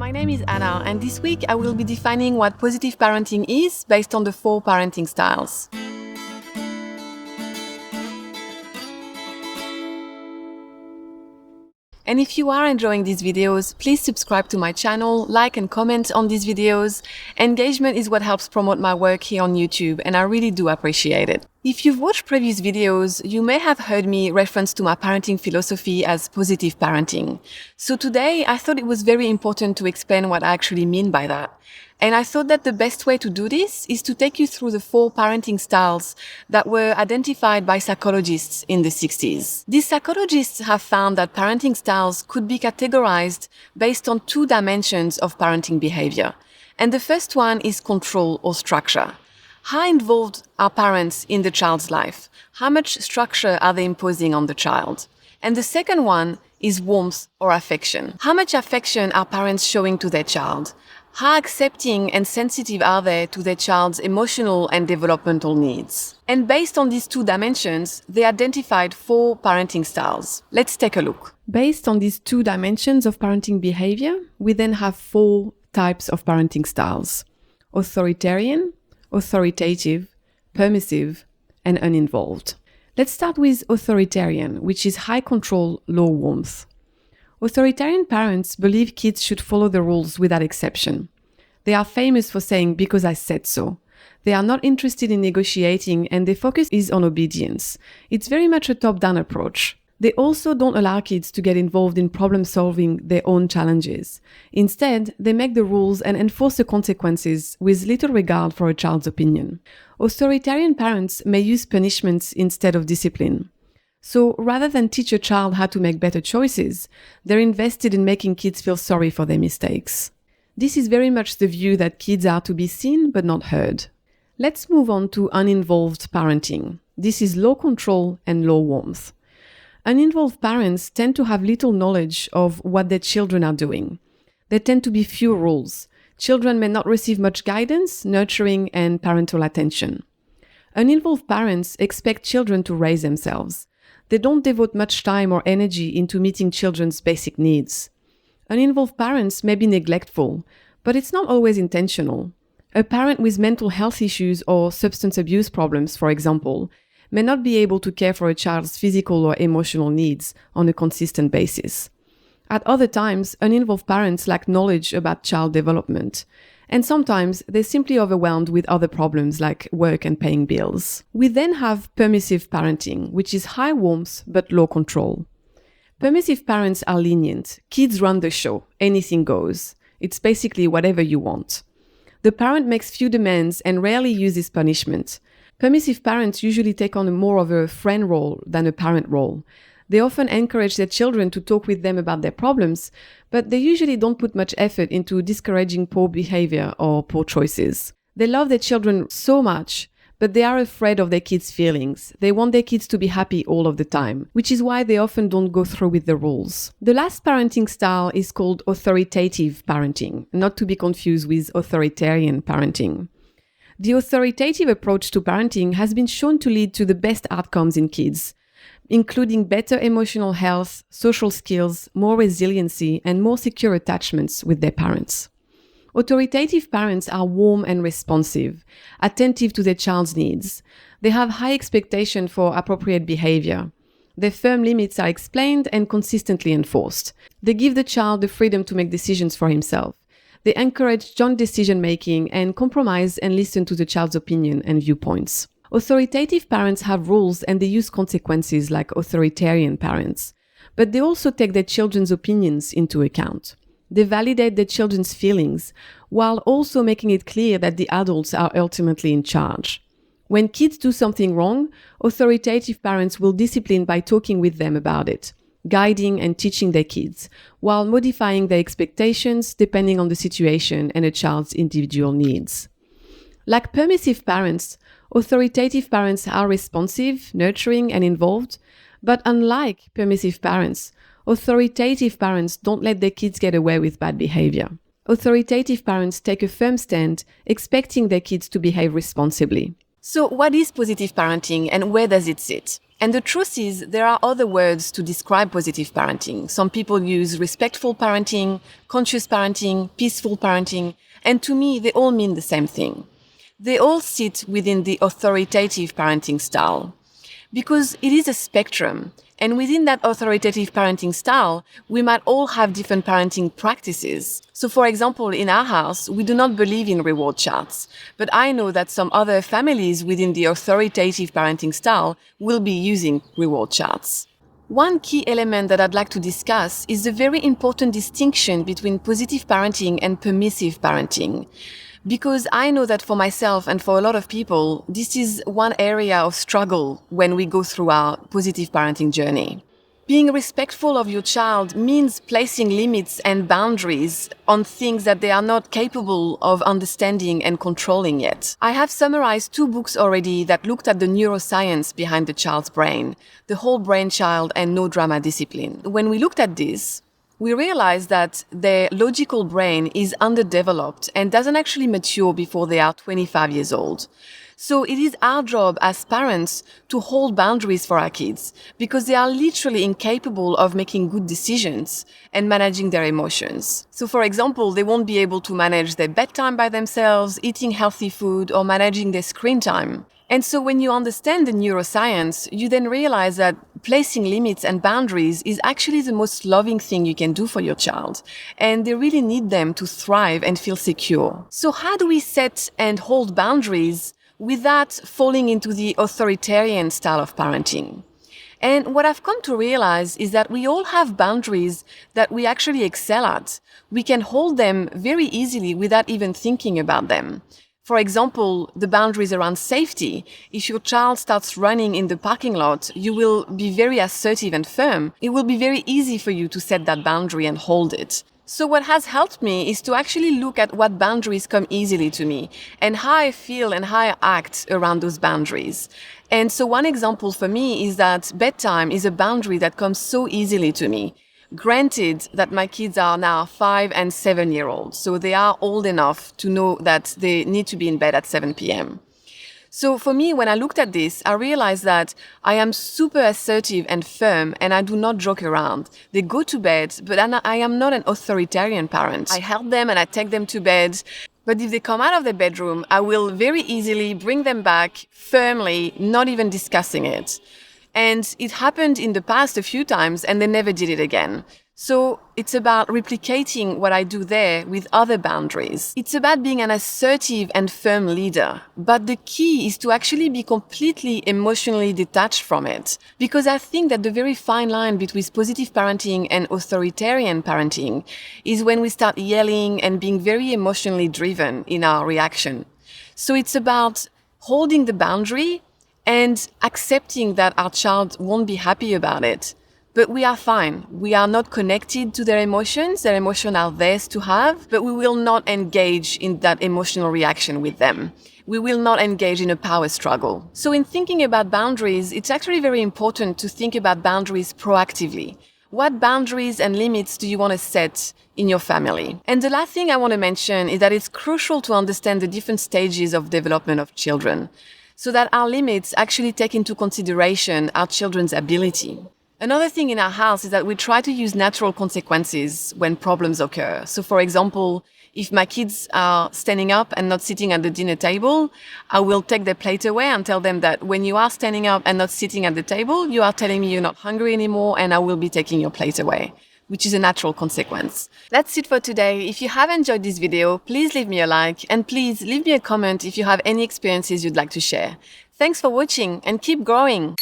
My name is Anna, and this week I will be defining what positive parenting is based on the 4 parenting styles. And if you are enjoying these videos, please subscribe to my channel, like and comment on these videos. Engagement is what helps promote my work here on YouTube, and I really do appreciate it. If you've watched previous videos, you may have heard me reference to my parenting philosophy as positive parenting. So today, I thought it was very important to explain what I actually mean by that. And I thought that the best way to do this is to take you through the 4 parenting styles that were identified by psychologists in the 60s. These psychologists have found that parenting styles could be categorized based on 2 dimensions of parenting behavior. And the first one is control or structure. How involved are parents in the child's life? How much structure are they imposing on the child? And the second one is warmth or affection. How much affection are parents showing to their child? How accepting and sensitive are they to their child's emotional and developmental needs? And based on these 2 dimensions, they identified 4 parenting styles. Let's take a look. Based on these 2 dimensions of parenting behavior, we then have 4 types of parenting styles: authoritarian, authoritative, permissive, and uninvolved. Let's start with authoritarian, which is high control, low warmth. Authoritarian parents believe kids should follow the rules without exception. They are famous for saying, "because I said so." They are not interested in negotiating, and their focus is on obedience. It's very much a top-down approach. They also don't allow kids to get involved in problem-solving their own challenges. Instead, they make the rules and enforce the consequences with little regard for a child's opinion. Authoritarian parents may use punishments instead of discipline. So rather than teach a child how to make better choices, they're invested in making kids feel sorry for their mistakes. This is very much the view that kids are to be seen but not heard. Let's move on to uninvolved parenting. This is low control and low warmth. Uninvolved parents tend to have little knowledge of what their children are doing. There tend to be few rules. Children may not receive much guidance, nurturing, and parental attention. Uninvolved parents expect children to raise themselves. They don't devote much time or energy into meeting children's basic needs. Uninvolved parents may be neglectful, but it's not always intentional. A parent with mental health issues or substance abuse problems, for example, may not be able to care for a child's physical or emotional needs on a consistent basis. At other times, uninvolved parents lack knowledge about child development. And sometimes they're simply overwhelmed with other problems like work and paying bills. We then have permissive parenting, which is high warmth but low control. Permissive parents are lenient. Kids run the show. Anything goes. It's basically whatever you want. The parent makes few demands and rarely uses punishment. Permissive parents usually take on more of a friend role than a parent role. They often encourage their children to talk with them about their problems, but they usually don't put much effort into discouraging poor behavior or poor choices. They love their children so much, but they are afraid of their kids' feelings. They want their kids to be happy all of the time, which is why they often don't go through with the rules. The last parenting style is called authoritative parenting, not to be confused with authoritarian parenting. The authoritative approach to parenting has been shown to lead to the best outcomes in kids, including better emotional health, social skills, more resiliency, and more secure attachments with their parents. Authoritative parents are warm and responsive, attentive to their child's needs. They have high expectation for appropriate behavior. Their firm limits are explained and consistently enforced. They give the child the freedom to make decisions for himself. They encourage joint decision-making and compromise and listen to the child's opinion and viewpoints. Authoritative parents have rules and they use consequences like authoritarian parents, but they also take their children's opinions into account. They validate their children's feelings while also making it clear that the adults are ultimately in charge. When kids do something wrong, authoritative parents will discipline by talking with them about it, guiding and teaching their kids, while modifying their expectations depending on the situation and a child's individual needs. Like permissive parents, authoritative parents are responsive, nurturing, and involved, but unlike permissive parents, authoritative parents don't let their kids get away with bad behavior. Authoritative parents take a firm stand, expecting their kids to behave responsibly. So what is positive parenting and where does it sit? And the truth is, there are other words to describe positive parenting. Some people use respectful parenting, conscious parenting, peaceful parenting, and to me, they all mean the same thing. They all sit within the authoritative parenting style. Because it is a spectrum, and within that authoritative parenting style, we might all have different parenting practices. So for example, in our house, we do not believe in reward charts, but I know that some other families within the authoritative parenting style will be using reward charts. One key element that I'd like to discuss is the very important distinction between positive parenting and permissive parenting. Because I know that for myself and for a lot of people, this is one area of struggle when we go through our positive parenting journey. Being respectful of your child means placing limits and boundaries on things that they are not capable of understanding and controlling yet. I have summarized 2 books already that looked at the neuroscience behind the child's brain, The Whole Brain Child and No Drama Discipline. When we looked at this, we realized that their logical brain is underdeveloped and doesn't actually mature before they are 25 years old. So it is our job as parents to hold boundaries for our kids because they are literally incapable of making good decisions and managing their emotions. So for example, they won't be able to manage their bedtime by themselves, eating healthy food, or managing their screen time. And so when you understand the neuroscience, you then realize that placing limits and boundaries is actually the most loving thing you can do for your child. And they really need them to thrive and feel secure. So how do we set and hold boundaries without falling into the authoritarian style of parenting? And what I've come to realize is that we all have boundaries that we actually excel at. We can hold them very easily without even thinking about them. For example, the boundaries around safety. If your child starts running in the parking lot, you will be very assertive and firm. It will be very easy for you to set that boundary and hold it. So what has helped me is to actually look at what boundaries come easily to me and how I feel and how I act around those boundaries. And so one example for me is that bedtime is a boundary that comes so easily to me. Granted that my kids are now 5 and 7 year olds, so they are old enough to know that they need to be in bed at 7 p.m. So for me, when I looked at this, I realized that I am super assertive and firm and I do not joke around. They go to bed, but I am not an authoritarian parent. I help them and I take them to bed. But if they come out of their bedroom, I will very easily bring them back firmly, not even discussing it. And it happened in the past a few times and they never did it again. So it's about replicating what I do there with other boundaries. It's about being an assertive and firm leader. But the key is to actually be completely emotionally detached from it. Because I think that the very fine line between positive parenting and authoritarian parenting is when we start yelling and being very emotionally driven in our reaction. So it's about holding the boundary and accepting that our child won't be happy about it. But we are fine. We are not connected to their emotions. Their emotions are theirs to have, but we will not engage in that emotional reaction with them. We will not engage in a power struggle. So in thinking about boundaries, it's actually very important to think about boundaries proactively. What boundaries and limits do you want to set in your family? And the last thing I want to mention is that it's crucial to understand the different stages of development of children, so that our limits actually take into consideration our children's ability. Another thing in our house is that we try to use natural consequences when problems occur. So for example, if my kids are standing up and not sitting at the dinner table, I will take their plate away and tell them that when you are standing up and not sitting at the table, you are telling me you're not hungry anymore and I will be taking your plate away, which is a natural consequence. That's it for today. If you have enjoyed this video, please leave me a like and please leave me a comment if you have any experiences you'd like to share. Thanks for watching and keep growing.